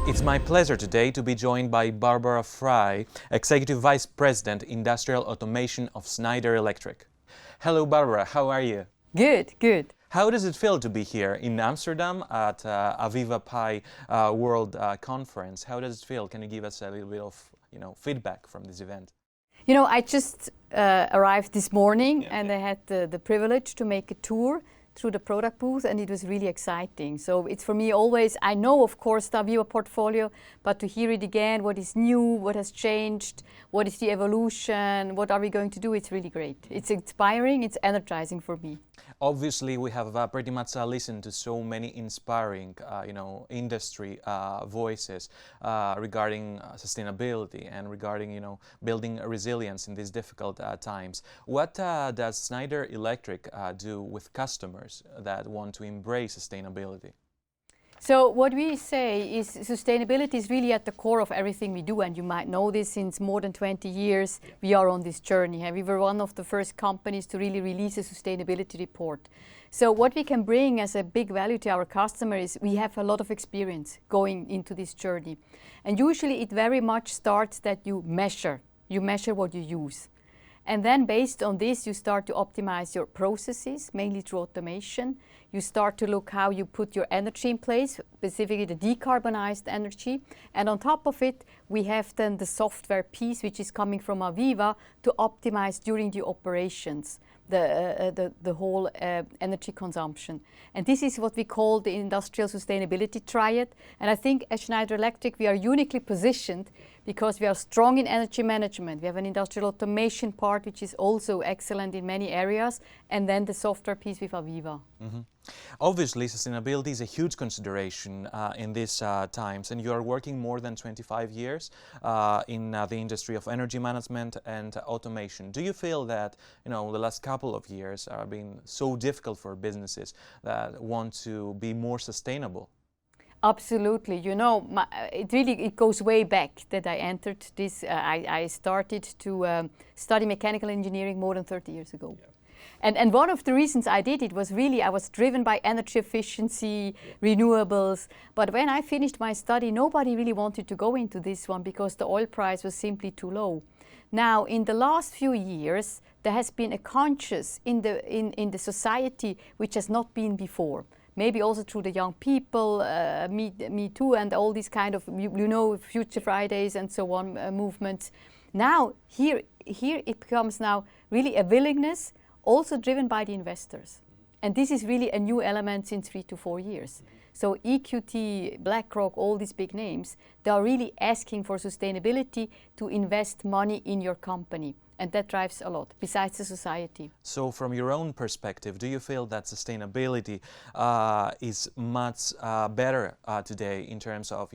It's my pleasure today to be joined by Barbara Frei, Executive Vice President, Industrial Automation of Schneider Electric. Hello Barbara, how are you? Good, good. How does it feel to be here in Amsterdam at Aviva Pi World Conference? How does it feel? Can you give us a little bit of feedback from this event? You know, I just arrived this morning and I had the privilege to make a tour through the product booth, and it was really exciting. So it's for me always, I know of course the Aviva portfolio, but to hear it again, what is new, what has changed, what is the evolution, what are we going to do, it's really great. It's inspiring, it's energizing for me. Obviously, we have pretty much listened to so many inspiring, industry voices regarding sustainability and regarding, building resilience in these difficult times. What does Schneider Electric do with customers that want to embrace sustainability? So what we say is sustainability is really at the core of everything we do, and you might know this, since more than 20 years we are on this journey. We were one of the first companies to really release a sustainability report. So what we can bring as a big value to our customers is we have a lot of experience going into this journey. And usually it very much starts that you measure what you use. And then based on this, you start to optimize your processes, mainly through automation. You start to look how you put your energy in place, specifically the decarbonized energy. And on top of it, we have then the software piece, which is coming from Aviva, to optimize during the operations, the whole energy consumption. And this is what we call the industrial sustainability triad. And I think at Schneider Electric, we are uniquely positioned because we are strong in energy management. We have an industrial automation part, which is also excellent in many areas, and then the software piece with Aviva. Mm-hmm. Obviously, sustainability is a huge consideration in these times, and you are working more than 25 years in the industry of energy management and automation. Do you feel that the last couple of years are being so difficult for businesses that want to be more sustainable? Absolutely. It goes way back that I entered this. I started to study mechanical engineering more than 30 years ago. Yeah. And one of the reasons I did it was really I was driven by energy efficiency, renewables. But when I finished my study, nobody really wanted to go into this one because the oil price was simply too low. Now, in the last few years, there has been a conscious in the society which has not been before. Maybe also through the young people, Me Too, and all these kind of, Future Fridays and so on movements. Now, here it becomes now really a willingness, also driven by the investors. And this is really a new element since 3 to 4 years. So EQT, BlackRock, all these big names, they are really asking for sustainability to invest money in your company. And that drives a lot, besides the society. So from your own perspective, do you feel that sustainability is much better today in terms of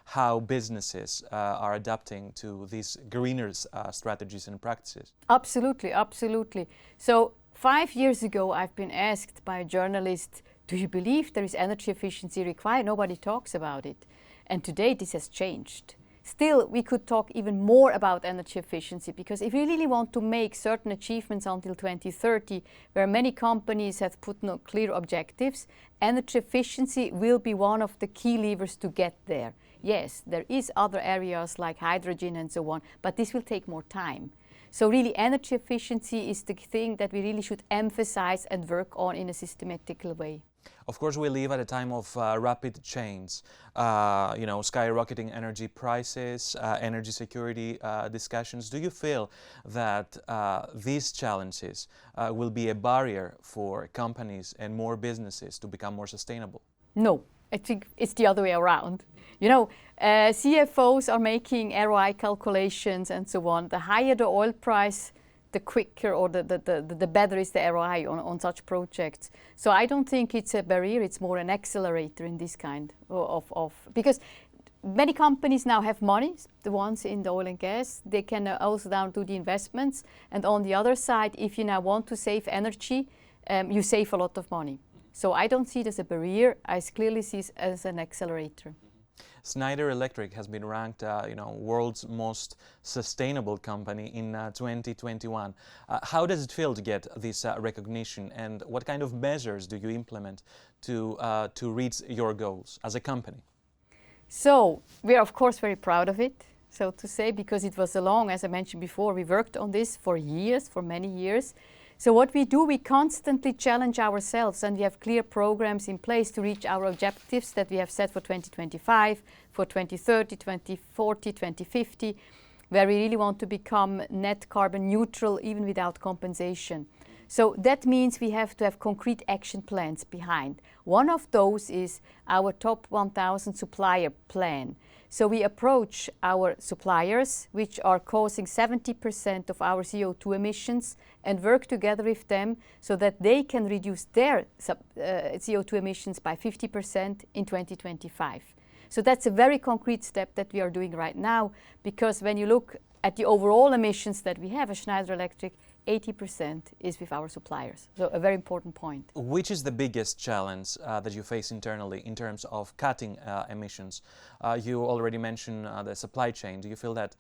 how businesses are adapting to these greener strategies and practices? Absolutely, absolutely. So 5 years ago, I've been asked by a journalist, do you believe there is energy efficiency required? Nobody talks about it. And today this has changed. Still, we could talk even more about energy efficiency, because if we really want to make certain achievements until 2030, where many companies have put no clear objectives, energy efficiency will be one of the key levers to get there. Yes, there is other areas like hydrogen and so on, but this will take more time. So really energy efficiency is the thing that we really should emphasize and work on in a systematical way. Of course, we live at a time of rapid change, skyrocketing energy prices, energy security discussions. Do you feel that these challenges will be a barrier for companies and more businesses to become more sustainable? No, I think it's the other way around. CFOs are making ROI calculations and so on. The higher the oil price, the quicker or the better is the ROI on such projects. So I don't think it's a barrier, it's more an accelerator in this kind of because many companies now have money, the ones in the oil and gas, they can also now do the investments. And on the other side, if you now want to save energy, you save a lot of money. So I don't see it as a barrier, I clearly see it as an accelerator. Schneider Electric has been ranked, world's most sustainable company in 2021. How does it feel to get this recognition, and what kind of measures do you implement to reach your goals as a company? So we are of course very proud of it, so to say, because it was a long, as I mentioned before, we worked on this for years, for many years. So what we do, we constantly challenge ourselves, and we have clear programs in place to reach our objectives that we have set for 2025, for 2030, 2040, 2050, where we really want to become net carbon neutral even without compensation. So that means we have to have concrete action plans behind. One of those is our top 1,000 supplier plan. So we approach our suppliers, which are causing 70% of our CO2 emissions, and work together with them so that they can reduce their CO2 emissions by 50% in 2025. So that's a very concrete step that we are doing right now, because when you look at the overall emissions that we have at Schneider Electric, 80% is with our suppliers. So a very important point. Which is the biggest challenge that you face internally in terms of cutting emissions? You already mentioned the supply chain. Do you feel that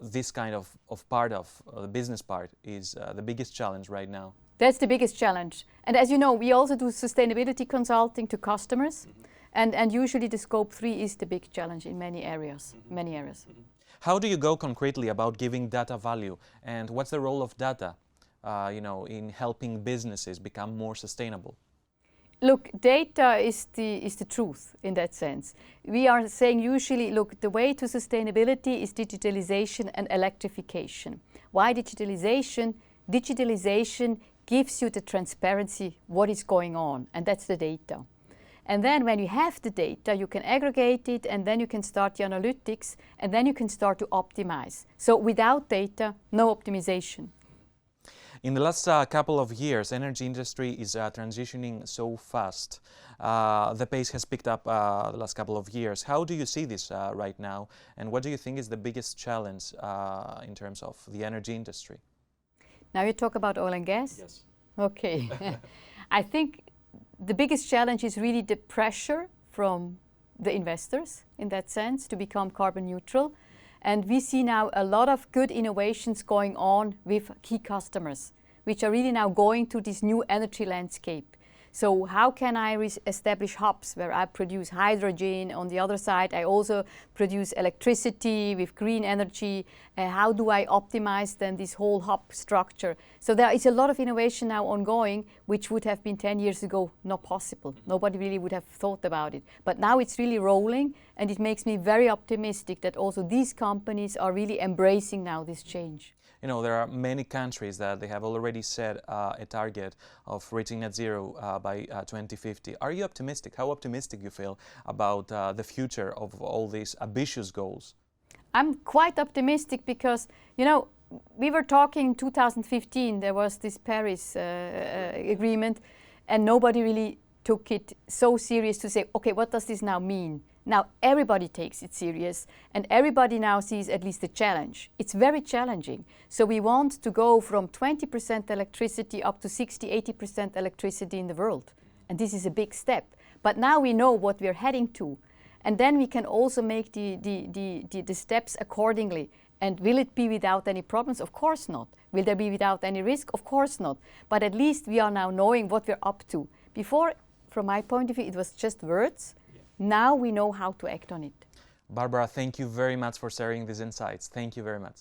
this kind of part of the business part is the biggest challenge right now? That's the biggest challenge. And as you know, we also do sustainability consulting to customers. And usually the scope 3 is the big challenge in many areas. How do you go concretely about giving data value, and what's the role of data, in helping businesses become more sustainable? Look, data is the truth in that sense. We are saying usually, look, the way to sustainability is digitalization and electrification. Why digitalization? Digitalization gives you the transparency, what is going on, and that's the data. And then when you have the data, you can aggregate it, and then you can start the analytics, and then you can start to optimize. So without data, no optimization. In the last couple of years, energy industry is transitioning so fast. The pace has picked up the last couple of years. How do you see this right now? And what do you think is the biggest challenge in terms of the energy industry? Now you talk about oil and gas? Yes. Okay. I think the biggest challenge is really the pressure from the investors in that sense to become carbon neutral. And we see now a lot of good innovations going on with key customers, which are really now going to this new energy landscape. So how can I establish hubs where I produce hydrogen? On the other side, I also produce electricity with green energy. How do I optimize then this whole hub structure? So there is a lot of innovation now ongoing, which would have been 10 years ago not possible. Nobody really would have thought about it. But now it's really rolling, and it makes me very optimistic that also these companies are really embracing now this change. There are many countries that they have already set a target of reaching net zero by 2050. Are you optimistic? How optimistic you feel about the future of all these ambitious goals? I'm quite optimistic because, we were talking in 2015, there was this Paris agreement, and nobody really took it so serious to say, okay, what does this now mean? Now everybody takes it serious, and everybody now sees at least a challenge. It's very challenging. So we want to go from 20% electricity up to 60–80% electricity in the world. And this is a big step. But now we know what we're heading to. And then we can also make the steps accordingly. And will it be without any problems? Of course not. Will there be without any risk? Of course not. But at least we are now knowing what we're up to. Before, from my point of view, it was just words. Now we know how to act on it. Barbara, thank you very much for sharing these insights. Thank you very much.